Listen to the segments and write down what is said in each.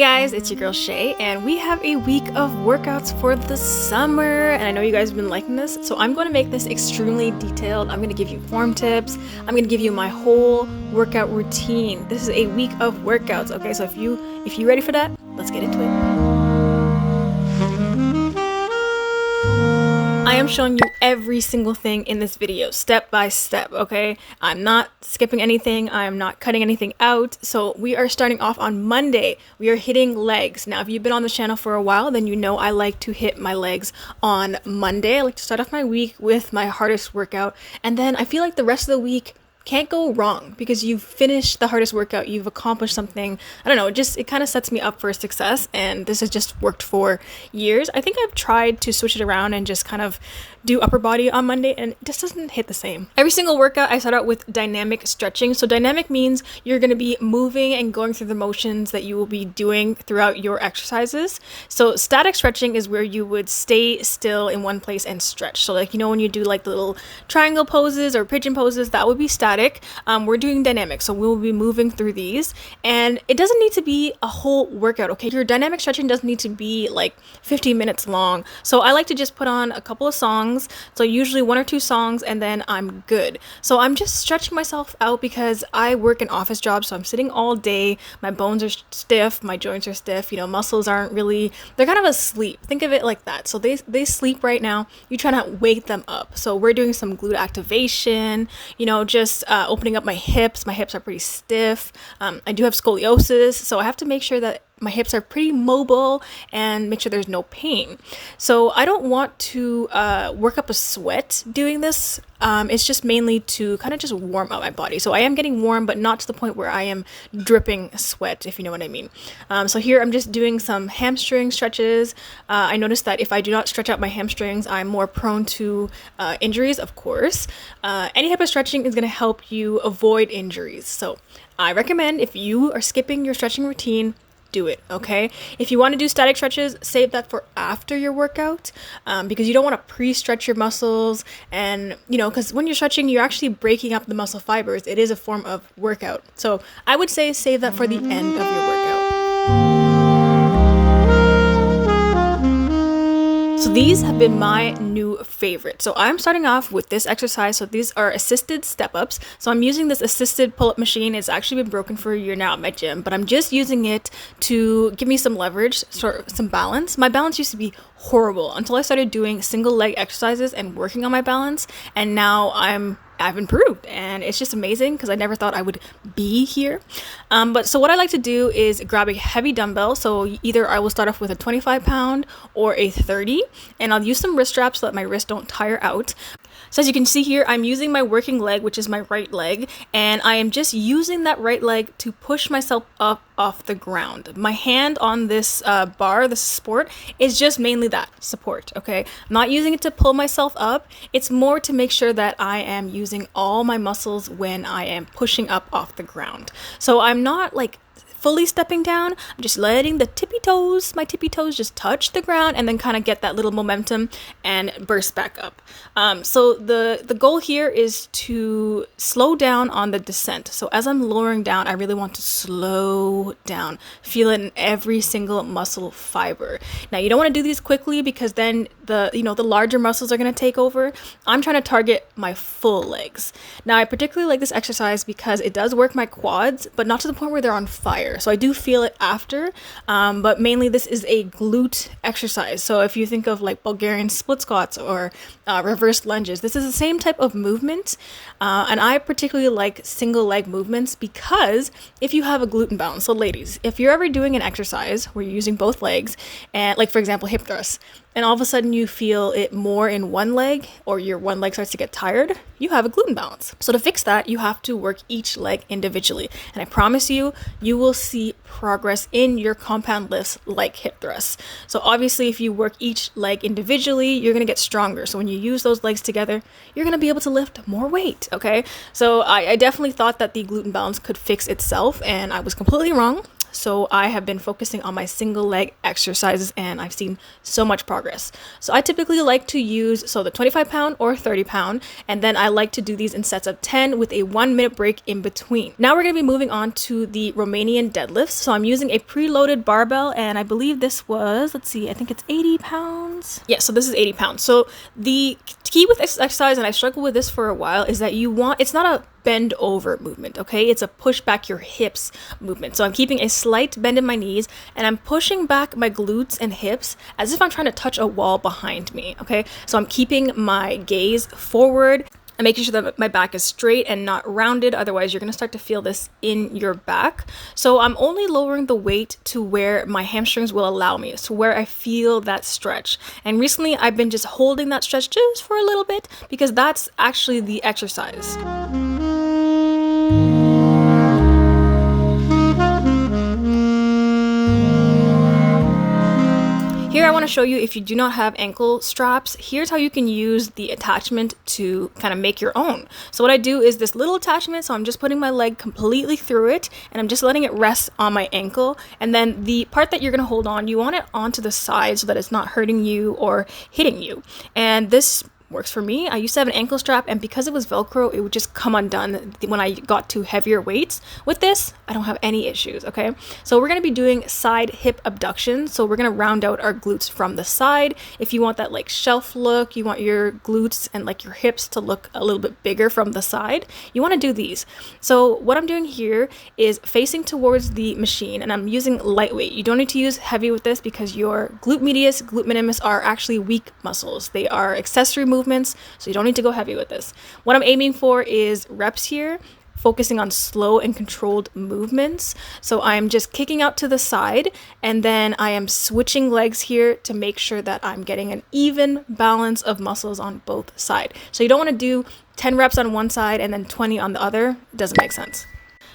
Hey guys, it's your girl Shay, and we have a week of workouts for the summer, and I know you guys have been liking this, so I'm going to make this extremely detailed. I'm going to give you form tips. I'm going to give you my whole workout routine. This is a week of workouts, okay? So if you ready for that, let's get into it. I am showing you every single thing in this video, step by step, okay? I'm not skipping anything. I'm not cutting anything out. So we are starting off on Monday. We are hitting legs. Now, if you've been on the channel for a while, then you know I like to hit my legs on Monday. I like to start off my week with my hardest workout. And then I feel like the rest of the week can't go wrong because you've finished the hardest workout, you've accomplished something. I don't know, it kind of sets me up for success, and this has just worked for years. I think I've tried to switch it around and just kind of do upper body on Monday, and it just doesn't hit the same. Every single workout I start out with dynamic stretching. So dynamic means you're going to be moving and going through the motions that you will be doing throughout your exercises. So static stretching is where you would stay still in one place and stretch. So like, you know, when you do like the little triangle poses or pigeon poses, that would be static. We're doing dynamic, so we'll be moving through these, and it doesn't need to be a whole workout, okay? Your dynamic stretching doesn't need to be like 15 minutes long. So I like to just put on a couple of songs, so usually 1 or 2 songs, and then I'm good. So I'm just stretching myself out because I work an office job, so I'm sitting all day. My bones are stiff, my joints are stiff, you know, muscles aren't really, they're kind of asleep. Think of it like that. So they sleep right now. You try to wake them up. So we're doing some glute activation, you know, just opening up my hips. My hips are pretty stiff. I do have scoliosis, so I have to make sure that my hips are pretty mobile and make sure there's no pain. So I don't want to work up a sweat doing this. It's just mainly to kind of just warm up my body. So I am getting warm, but not to the point where I am dripping sweat, if you know what I mean. So here I'm just doing some hamstring stretches. I noticed that if I do not stretch out my hamstrings, I'm more prone to injuries, of course. Any type of stretching is going to help you avoid injuries. So I recommend, if you are skipping your stretching routine, do it, okay? If you want to do static stretches, save that for after your workout, because you don't want to pre-stretch your muscles, and you know, because when you're stretching, you're actually breaking up the muscle fibers. It is a form of workout. So I would say save that for the end of your workout. So these have been my new favorite. So I'm starting off with this exercise. So these are assisted step-ups. So I'm using this assisted pull-up machine. It's actually been broken for a year now at my gym, but I'm just using it to give me some leverage, some balance. My balance used to be horrible until I started doing single leg exercises and working on my balance, and now I've improved, and it's just amazing because I never thought I would be here. But so what I like to do is grab a heavy dumbbell. So either I will start off with a 25-pound or a 30, and I'll use some wrist straps so that my wrists don't tire out. So as you can see here, I'm using my working leg, which is my right leg, and I am just using that right leg to push myself up off the ground. My hand on this bar, this support, is just mainly that, support, okay? I'm not using it to pull myself up. It's more to make sure that I am using all my muscles when I am pushing up off the ground. So I'm not like fully stepping down. I'm just letting my tippy toes just touch the ground and then kind of get that little momentum and burst back up. So the goal here is to slow down on the descent. So as I'm lowering down, I really want to slow down, feel it in every single muscle fiber. Now you don't want to do these quickly because then the larger muscles are going to take over. I'm trying to target my full legs. Now I particularly like this exercise because it does work my quads, but not to the point where they're on fire. So I do feel it after, but mainly this is a glute exercise. So if you think of like Bulgarian split squats or reverse lunges, this is the same type of movement. And I particularly like single leg movements because if you have a glute imbalance, so ladies, if you're ever doing an exercise where you're using both legs, and like for example hip thrusts, and all of a sudden you feel it more in one leg, or your one leg starts to get tired, you have a glute imbalance. So to fix that, you have to work each leg individually. And I promise you, you will see progress in your compound lifts like hip thrusts. So obviously if you work each leg individually, you're going to get stronger. So when you use those legs together, you're going to be able to lift more weight, okay? So I definitely thought that the glute imbalance could fix itself, and I was completely wrong. So I have been focusing on my single leg exercises and I've seen so much progress. So I typically like to use the 25-pound or 30-pound, and then I like to do these in sets of 10 with a 1-minute break in between. Now we're going to be moving on to the Romanian deadlifts. So I'm using a preloaded barbell, and I believe this was, let's see, I think it's 80 pounds. Yeah, so this is 80 pounds. So the key with this exercise, and I struggled with this for a while, is that it's not a bend over movement, okay? It's a push back your hips movement. So I'm keeping a slight bend in my knees and I'm pushing back my glutes and hips as if I'm trying to touch a wall behind me, okay? So I'm keeping my gaze forward and making sure that my back is straight and not rounded. Otherwise, you're going to start to feel this in your back. So I'm only lowering the weight to where my hamstrings will allow me, to where I feel that stretch. And recently, I've been just holding that stretch just for a little bit because that's actually the exercise. Here I want to show you, if you do not have ankle straps, here's how you can use the attachment to kind of make your own. So what I do is this little attachment, so I'm just putting my leg completely through it and I'm just letting it rest on my ankle. And then the part that you're going to hold on, you want it onto the side so that it's not hurting you or hitting you. And this works for me. I used to have an ankle strap, and because it was Velcro, it would just come undone when I got to heavier weights. With this, I don't have any issues, okay? So we're going to be doing side hip abductions. So we're going to round out our glutes from the side. If you want that like shelf look, you want your glutes and like your hips to look a little bit bigger from the side, you want to do these. So what I'm doing here is facing towards the machine, and I'm using lightweight. You don't need to use heavy with this because your glute medius, glute minimus are actually weak muscles. They are accessory movements, so you don't need to go heavy with this. What I'm aiming for is reps here, focusing on slow and controlled movements. So I'm just kicking out to the side, and then I am switching legs here to make sure that I'm getting an even balance of muscles on both sides. So you don't want to do 10 reps on one side and then 20 on the other. It doesn't make sense.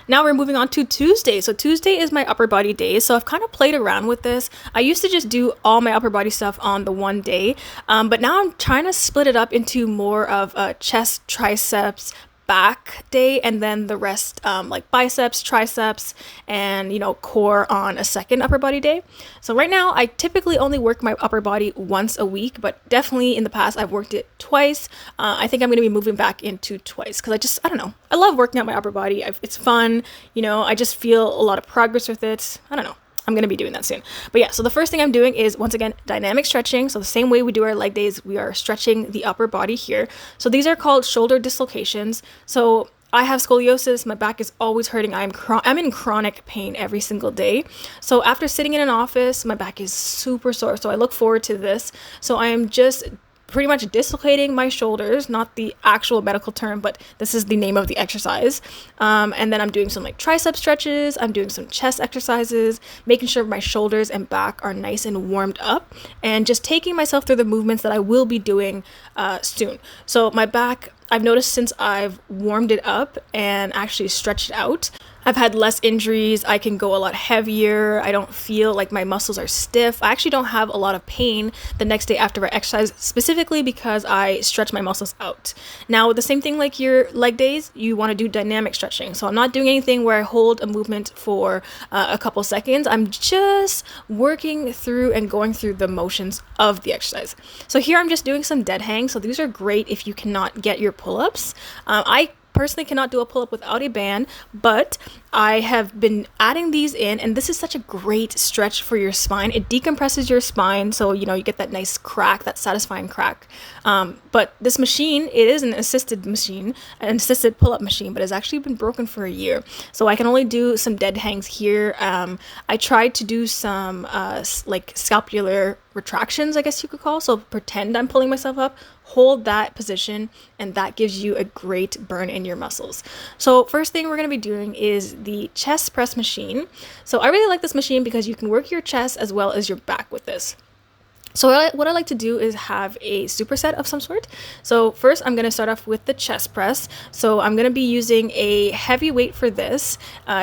Now we're moving on to Tuesday. So Tuesday is my upper body day. So I've kind of played around with this. I used to just do all my upper body stuff on the one day, but now I'm trying to split it up into more of a chest, triceps, back day, and then the rest like biceps, triceps, and core on a second upper body day. So right now I typically only work my upper body once a week, but definitely in the past I've worked it twice. I think I'm going to be moving back into twice because I don't know, I love working out my upper body. It's fun, I just feel a lot of progress with it. I don't know, I'm going to be doing that soon. But yeah, so the first thing I'm doing is, once again, dynamic stretching. So the same way we do our leg days, we are stretching the upper body here. So these are called shoulder dislocations. So I have scoliosis. My back is always hurting. I'm in chronic pain every single day. So after sitting in an office, my back is super sore. So I look forward to this. So I am just pretty much dislocating my shoulders, not the actual medical term, but this is the name of the exercise. And then I'm doing some like tricep stretches. I'm doing some chest exercises, making sure my shoulders and back are nice and warmed up, and just taking myself through the movements that I will be doing soon. So my back, I've noticed since I've warmed it up and actually stretched it out, I've had less injuries. I can go a lot heavier. I don't feel like my muscles are stiff. I actually don't have a lot of pain the next day after I exercise, specifically because I stretch my muscles out. Now, the same thing like your leg days, you want to do dynamic stretching. So I'm not doing anything where I hold a movement for a couple seconds. I'm just working through and going through the motions of the exercise. So here I'm just doing some dead hangs. So these are great if you cannot get your pull-ups. I personally cannot do a pull-up without a band, but I have been adding these in, and this is such a great stretch for your spine. It decompresses your spine, so you get that nice crack, that satisfying crack. But this machine, it is an assisted machine, an assisted pull-up machine, but it's actually been broken for a year, so I can only do some dead hangs here. I tried to do some like scapular retractions, I guess you could call, so pretend I'm pulling myself up, hold that position, and that gives you a great burn in your muscles. So first thing we're going to be doing is the chest press machine. So I really like this machine because you can work your chest as well as your back with this. So what I like to do is have a superset of some sort. So first I'm going to start off with the chest press. So I'm going to be using a heavy weight for this,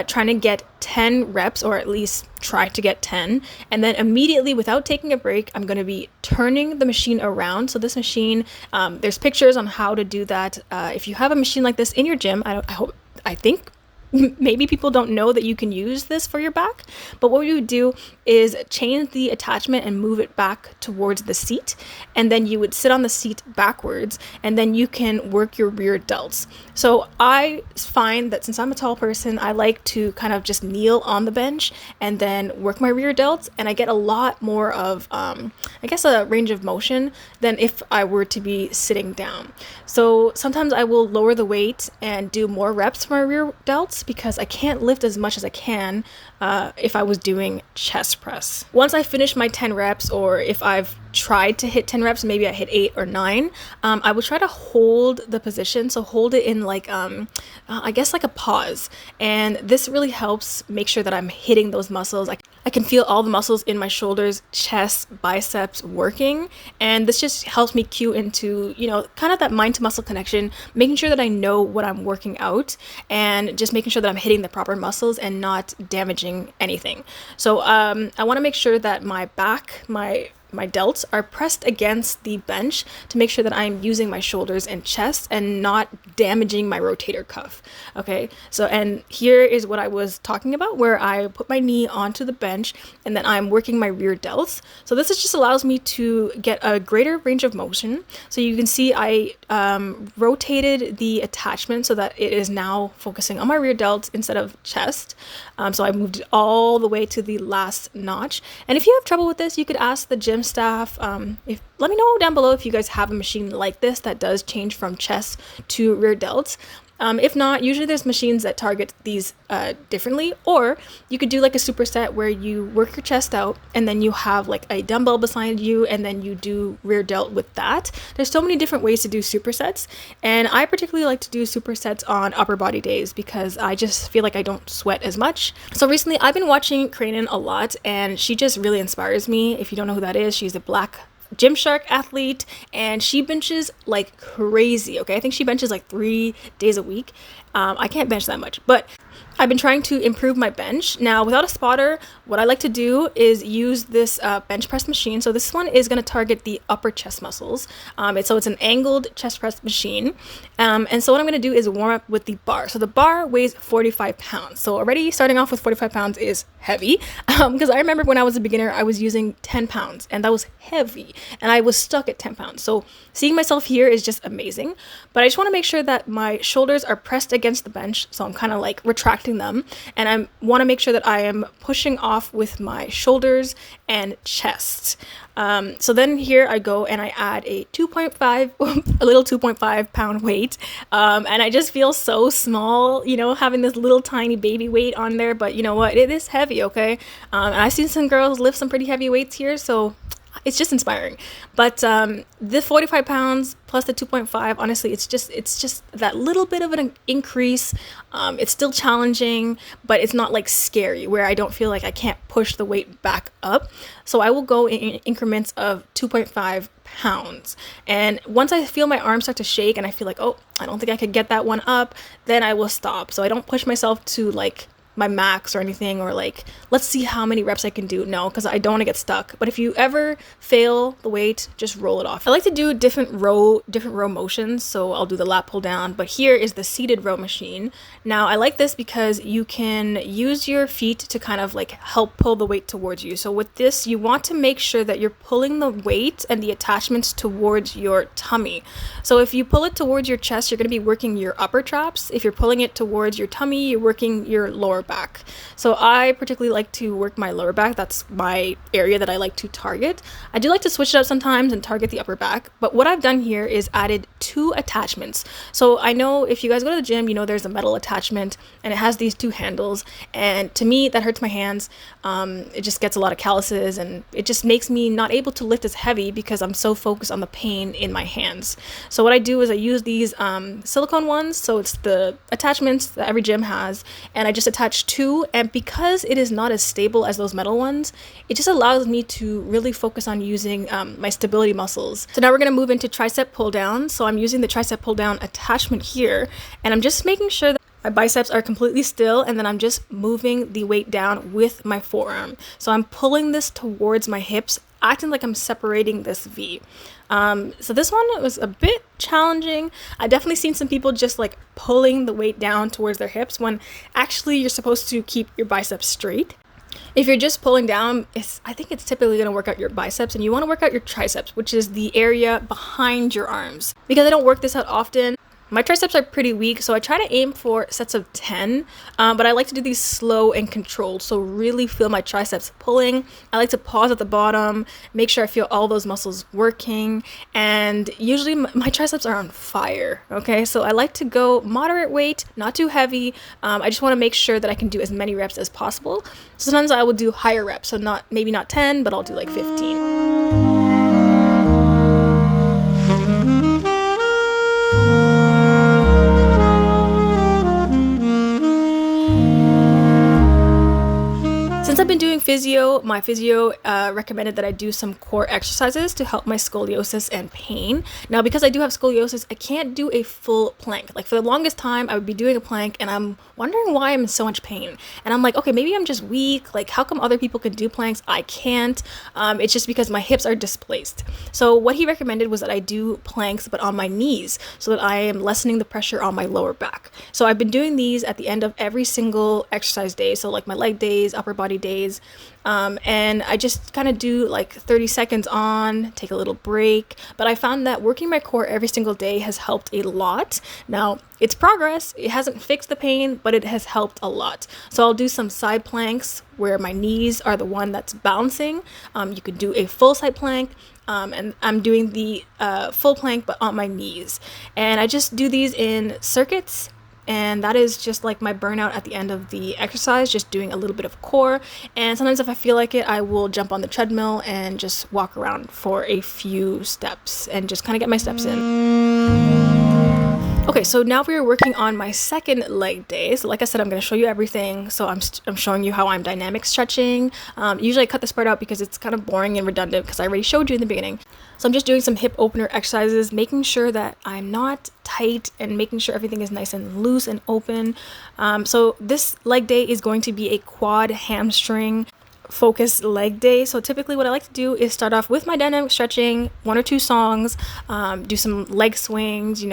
trying to get 10 reps, or at least try to get 10. And then immediately, without taking a break, I'm going to be turning the machine around. So this machine, there's pictures on how to do that. If you have a machine like this in your gym, I think maybe people don't know that you can use this for your back, but what you would do is change the attachment and move it back towards the seat, and then you would sit on the seat backwards, and then you can work your rear delts. So I find that since I'm a tall person, I like to kind of just kneel on the bench and then work my rear delts, and I get a lot more of I guess a range of motion than if I were to be sitting down. So sometimes I will lower the weight and do more reps for my rear delts because I can't lift as much as I can if I was doing chest press. Once I finish my 10 reps, or if I've tried to hit 10 reps, maybe I hit 8 or 9, I would try to hold the position. So hold it in like, I guess like a pause. And this really helps make sure that I'm hitting those muscles. I can feel all the muscles in my shoulders, chest, biceps working. And this just helps me cue into, you know, kind of that mind to muscle connection, making sure that I know what I'm working out and just making sure that I'm hitting the proper muscles and not damaging anything. So I want to make sure that my back, my delts are pressed against the bench to make sure that I'm using my shoulders and chest and not damaging my rotator cuff. Okay, so and here is what I was talking about, where I put my knee onto the bench and then I'm working my rear delts. So this just allows me to get a greater range of motion. So you can see I rotated the attachment so that it is now focusing on my rear delts instead of chest. So I moved it all the way to the last notch. And if you have trouble with this, you could ask the gym staff. Let me know down below if you guys have a machine like this that does change from chest to rear delts. If not, usually there's machines that target these differently, or you could do like a superset where you work your chest out and then you have like a dumbbell beside you and then you do rear delt with that. There's so many different ways to do supersets, and I particularly like to do supersets on upper body days because I just feel like I don't sweat as much. So recently I've been watching Cranen a lot, and she just really inspires me. If you don't know who that is, she's a black Gymshark athlete, and she benches like crazy. Okay, I think she benches like 3 days a week. I can't bench that much, but I've been trying to improve my bench. Now, without a spotter, what I like to do is use this bench press machine. So this one is going to target the upper chest muscles. So it's an angled chest press machine. And so what I'm going to do is warm up with the bar. So the bar weighs 45 pounds. So already starting off with 45 pounds is heavy. Because I remember when I was a beginner, I was using 10 pounds and that was heavy. And I was stuck at 10 pounds. So seeing myself here is just amazing. But I just want to make sure that my shoulders are pressed against the bench. So I'm kind of like retracting them, and I want to make sure that I am pushing off with my shoulders and chest. So then here I go and I add a 2.5 pound weight, and I just feel so small, you know, having this little tiny baby weight on there. But you know what, it is heavy. Okay, and I've seen some girls lift some pretty heavy weights here, so it's just inspiring. But the 45 pounds plus the 2.5, honestly, it's just that little bit of an increase. It's still challenging, but it's not like scary where I don't feel like I can't push the weight back up. So I will go in increments of 2.5 pounds. And once I feel my arms start to shake and I feel like, oh, I don't think I could get that one up, then I will stop. So I don't push myself to like my max or anything, or like, let's see how many reps I can do. No, because I don't want to get stuck. But if you ever fail the weight, just roll it off. I like to do different row motions, so I'll do the lat pull down, but here is the seated row machine. Now I like this because you can use your feet to kind of like help pull the weight towards you. So with this, you want to make sure that you're pulling the weight and the attachments towards your tummy. So if you pull it towards your chest, you're going to be working your upper traps. If you're pulling it towards your tummy, you're working your lower back. So I particularly like to work my lower back. That's my area that I like to target. I do like to switch it up sometimes and target the upper back, but what I've done here is added 2 attachments. So I know if you guys go to the gym, you know there's a metal attachment and it has these 2 handles, and to me that hurts my hands. It just gets a lot of calluses and it just makes me not able to lift as heavy because I'm so focused on the pain in my hands. So what I do is I use these silicone ones, so it's the attachments that every gym has, and I just attach 2, and because it is not as stable as those metal ones, it just allows me to really focus on using my stability muscles. So now we're going to move into tricep pull down. So I'm using the tricep pull down attachment here, and I'm just making sure that my biceps are completely still, and then I'm just moving the weight down with my forearm. So I'm pulling this towards my hips acting like I'm separating this V. So this one was a bit challenging. I definitely seen some people just like pulling the weight down towards their hips when actually you're supposed to keep your biceps straight. If you're just pulling down, I think it's typically going to work out your biceps, and you want to work out your triceps, which is the area behind your arms. Because I don't work this out often, my triceps are pretty weak, so I try to aim for sets of 10, but I like to do these slow and controlled, so really feel my triceps pulling. I like to pause at the bottom, make sure I feel all those muscles working, and usually my triceps are on fire, okay? So I like to go moderate weight, not too heavy. I just want to make sure that I can do as many reps as possible. Sometimes I will do higher reps, so maybe not 10, but I'll do like 15. Since I've been doing physio, my physio recommended that I do some core exercises to help my scoliosis and pain. Now, because I do have scoliosis, I can't do a full plank. Like for the longest time, I would be doing a plank and I'm wondering why I'm in so much pain. And I'm like, okay, maybe I'm just weak. Like how come other people can do planks? I can't. It's just because my hips are displaced. So what he recommended was that I do planks, but on my knees, so that I am lessening the pressure on my lower back. So I've been doing these at the end of every single exercise day. So like my leg days, upper body days, and I just kind of do like 30 seconds on, take a little break. But I found that working my core every single day has helped a lot. Now it's progress, it hasn't fixed the pain, but it has helped a lot. So I'll do some side planks where my knees are the one that's bouncing. You could do a full side plank, and I'm doing the full plank but on my knees, and I just do these in circuits. And that is just like my burnout at the end of the exercise, just doing a little bit of core. And sometimes if I feel like it, I will jump on the treadmill and just walk around for a few steps and just kind of get my steps in. Okay, so now we are working on my second leg day. So like I said, I'm going to show you everything. So I'm showing you how I'm dynamic stretching. Usually I cut this part out because it's kind of boring and redundant because I already showed you in the beginning. So I'm just doing some hip opener exercises, making sure that I'm not tight and making sure everything is nice and loose and open. So this leg day is going to be a quad hamstring focused leg day. So typically what I like to do is start off with my dynamic stretching, 1 or 2 songs, do some leg swings,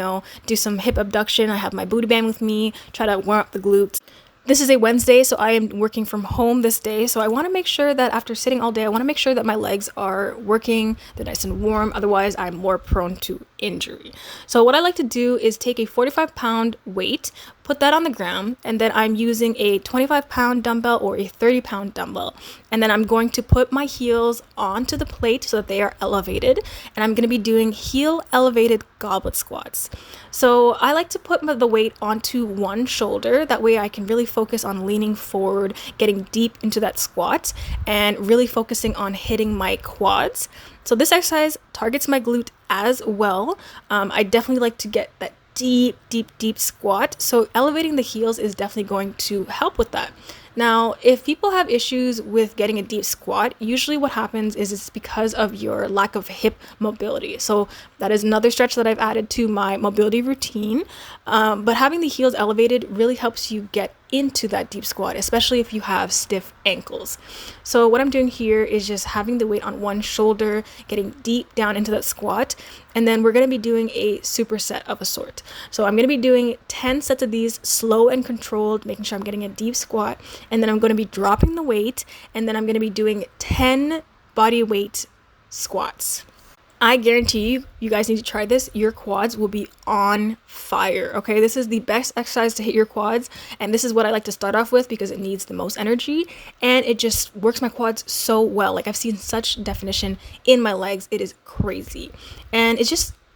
do some hip abduction. I have my booty band with me, try to warm up the glutes. This is a Wednesday, so I am working from home this day. So I want to make sure that after sitting all day, I want to make sure that my legs are working, they're nice and warm. Otherwise, I'm more prone to injury. So what I like to do is take a 45-pound weight, put that on the ground, and then I'm using a 25-pound dumbbell or a 30-pound dumbbell. And then I'm going to put my heels onto the plate so that they are elevated. And I'm going to be doing heel elevated goblet squats. So I like to put the weight onto one shoulder. That way I can really focus on leaning forward, getting deep into that squat, and really focusing on hitting my quads. So this exercise targets my glute as well. I definitely like to get that deep squat. So elevating the heels is definitely going to help with that. Now, if people have issues with getting a deep squat, usually what happens is it's because of your lack of hip mobility. So that is another stretch that I've added to my mobility routine. But having the heels elevated really helps you get into that deep squat, especially if you have stiff ankles. So what I'm doing here is just having the weight on one shoulder, getting deep down into that squat, and then we're going to be doing a superset of a sort. So I'm going to be doing 10 sets of these, slow and controlled, making sure I'm getting a deep squat, and then I'm going to be dropping the weight, and then I'm going to be doing 10 body weight squats. I guarantee you guys need to try this. Your quads will be on fire, okay? This is the best exercise to hit your quads, and this is what I like to start off with because it needs the most energy, and it just works my quads so well. Like, I've seen such definition in my legs. It is crazy, and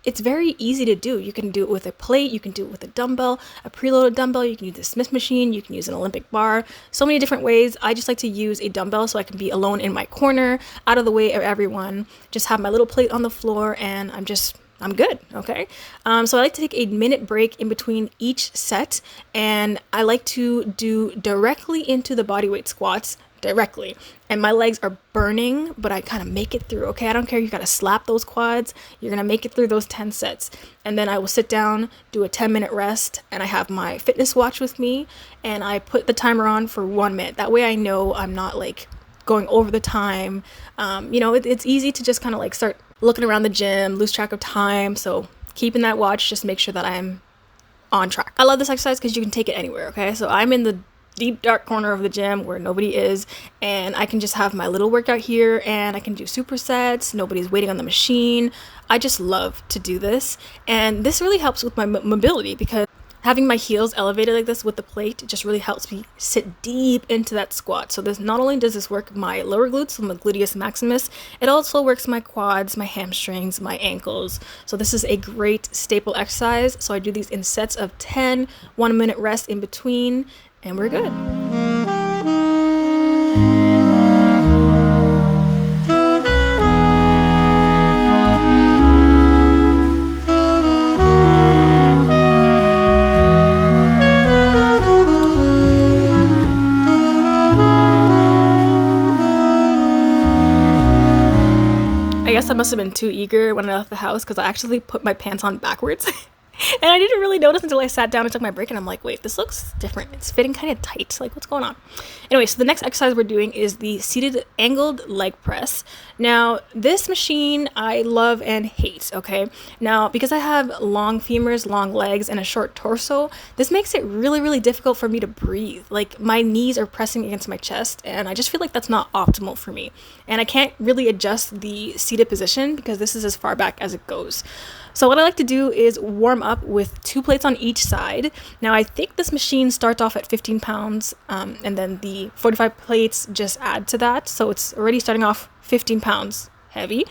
it's very easy to do. You can do it with a plate, you can do it with a dumbbell, a preloaded dumbbell, you can use the Smith machine, you can use an Olympic bar, so many different ways. I just like to use a dumbbell so I can be alone in my corner, out of the way of everyone, just have my little plate on the floor, and I'm good, okay? So I like to take a minute break in between each set, and I like to do directly into the bodyweight squats, directly, and my legs are burning, but I kind of make it through, okay? I don't care, you gotta slap those quads, you're gonna make it through those 10 sets, and then I will sit down, do a 10-minute rest, and I have my fitness watch with me, and I put the timer on for 1 minute. That way I know I'm not like going over the time. You know, it's easy to just kind of like start looking around the gym, lose track of time. So keeping that watch, just make sure that I'm on track. I love this exercise because you can take it anywhere, okay? So I'm in the deep dark corner of the gym where nobody is, and I can just have my little workout here, and I can do supersets. Nobody's waiting on the machine. I just love to do this, and this really helps with my mobility because having my heels elevated like this with the plate just really helps me sit deep into that squat. So this not only does this work my lower glutes, so my gluteus maximus, it also works my quads, my hamstrings, my ankles. So this is a great staple exercise. So I do these in sets of 10, 1 minute rest in between, and we're good. I guess I must have been too eager when I left the house because I actually put my pants on backwards. And I didn't really notice until I sat down and took my break, and I'm like, wait, this looks different. It's fitting kind of tight. Like, what's going on? Anyway, so the next exercise we're doing is the seated angled leg press. Now, this machine I love and hate, okay? Now, because I have long femurs, long legs, and a short torso, this makes it really, really difficult for me to breathe. Like, my knees are pressing against my chest, and I just feel like that's not optimal for me. And I can't really adjust the seated position because this is as far back as it goes. So what I like to do is warm up with 2 plates on each side. Now I think this machine starts off at 15 pounds and then the 45 plates just add to that. So it's already starting off 15 pounds heavy.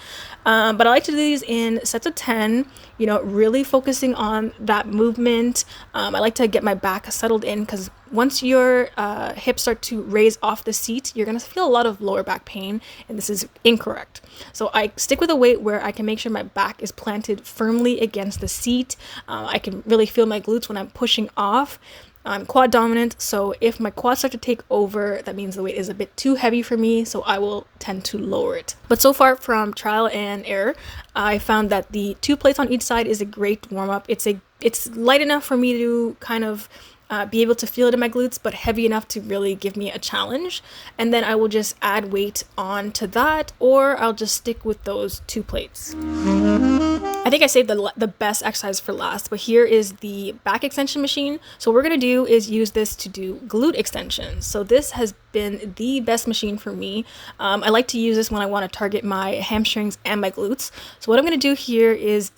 But I like to do these in sets of 10, you know, really focusing on that movement. I like to get my back settled in because once your hips start to raise off the seat, you're going to feel a lot of lower back pain, and this is incorrect. So I stick with a weight where I can make sure my back is planted firmly against the seat. I can really feel my glutes when I'm pushing off. I'm quad dominant, so if my quads start to take over, that means the weight is a bit too heavy for me, so I will tend to lower it. But so far from trial and error, I found that the 2 plates on each side is a great warm-up. It's light enough for me to kind of be able to feel it in my glutes, but heavy enough to really give me a challenge. And then I will just add weight on to that, or I'll just stick with those 2 plates. I think I saved the best exercise for last, but here is the back extension machine. So what we're going to do is use this to do glute extensions. So this has been the best machine for me. I like to use this when I want to target my hamstrings and my glutes. So what I'm going to do here is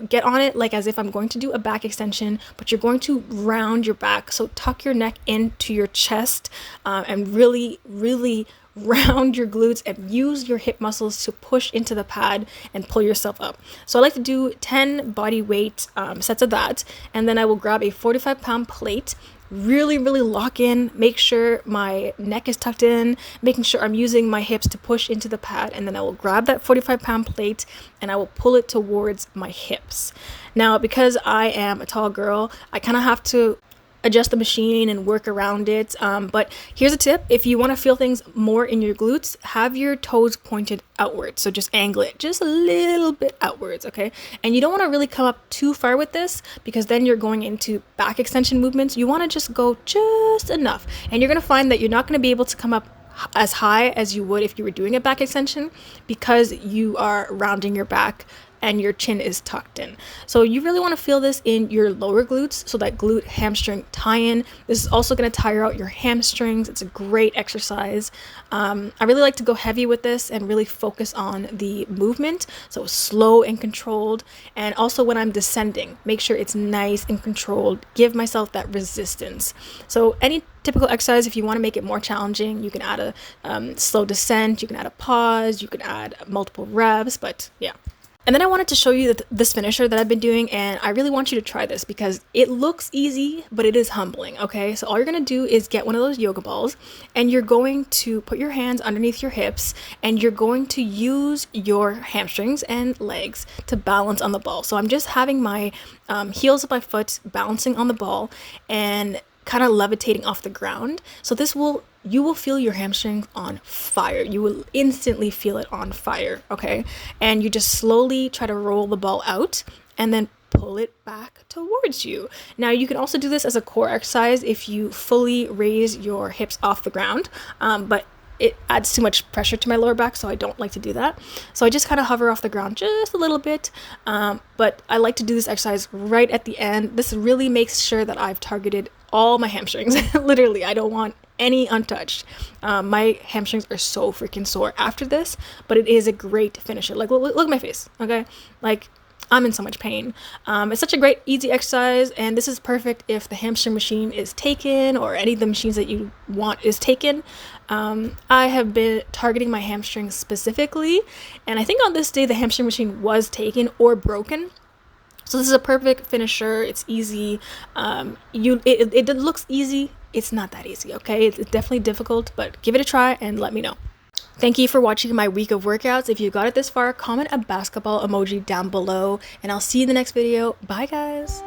get on it like as if I'm going to do a back extension, but you're going to round your back. So tuck your neck into your chest and really, really round your glutes and use your hip muscles to push into the pad and pull yourself up. So I like to do 10 body weight sets of that, and then I will grab a 45-pound plate, really, really lock in, make sure my neck is tucked in, making sure I'm using my hips to push into the pad, and then I will grab that 45-pound plate and I will pull it towards my hips. Now, because I am a tall girl, I kind of have to adjust the machine and work around it, but here's a tip: if you want to feel things more in your glutes, have your toes pointed outwards. So just angle it just a little bit outwards, okay? And you don't want to really come up too far with this because then you're going into back extension movements. You want to just go just enough, and you're going to find that you're not going to be able to come up as high as you would if you were doing a back extension because you are rounding your back and your chin is tucked in. So you really want to feel this in your lower glutes, so that glute hamstring tie-in. This is also going to tire out your hamstrings. It's a great exercise. I really like to go heavy with this and really focus on the movement, so slow and controlled. And also when I'm descending, make sure it's nice and controlled. Give myself that resistance. So any typical exercise, if you want to make it more challenging, you can add a slow descent, you can add a pause, you can add multiple reps, but yeah. And then I wanted to show you this finisher that I've been doing, and I really want you to try this because it looks easy, but it is humbling, okay? So all you're gonna do is get one of those yoga balls, and you're going to put your hands underneath your hips, and you're going to use your hamstrings and legs to balance on the ball. So I'm just having my heels of my foot balancing on the ball and kind of levitating off the ground. So you will feel your hamstrings on fire. You will instantly feel it on fire, okay? And you just slowly try to roll the ball out and then pull it back towards you. Now, you can also do this as a core exercise if you fully raise your hips off the ground, but it adds too much pressure to my lower back, so I don't like to do that. So I just kind of hover off the ground just a little bit, but I like to do this exercise right at the end. This really makes sure that I've targeted all my hamstrings. Literally, I don't want any untouched. My hamstrings are so freaking sore after this, but it is a great finisher. Like, look at my face, okay? Like, I'm in so much pain. It's such a great, easy exercise, and this is perfect if the hamstring machine is taken or any of the machines that you want is taken. I have been targeting my hamstrings specifically, and I think on this day the hamstring machine was taken or broken. So this is a perfect finisher. It's easy. It looks easy. It's not that easy, okay? It's definitely difficult, but give it a try and let me know. Thank you for watching my week of workouts. If you got it this far, comment a basketball emoji down below, and I'll see you in the next video. Bye, guys.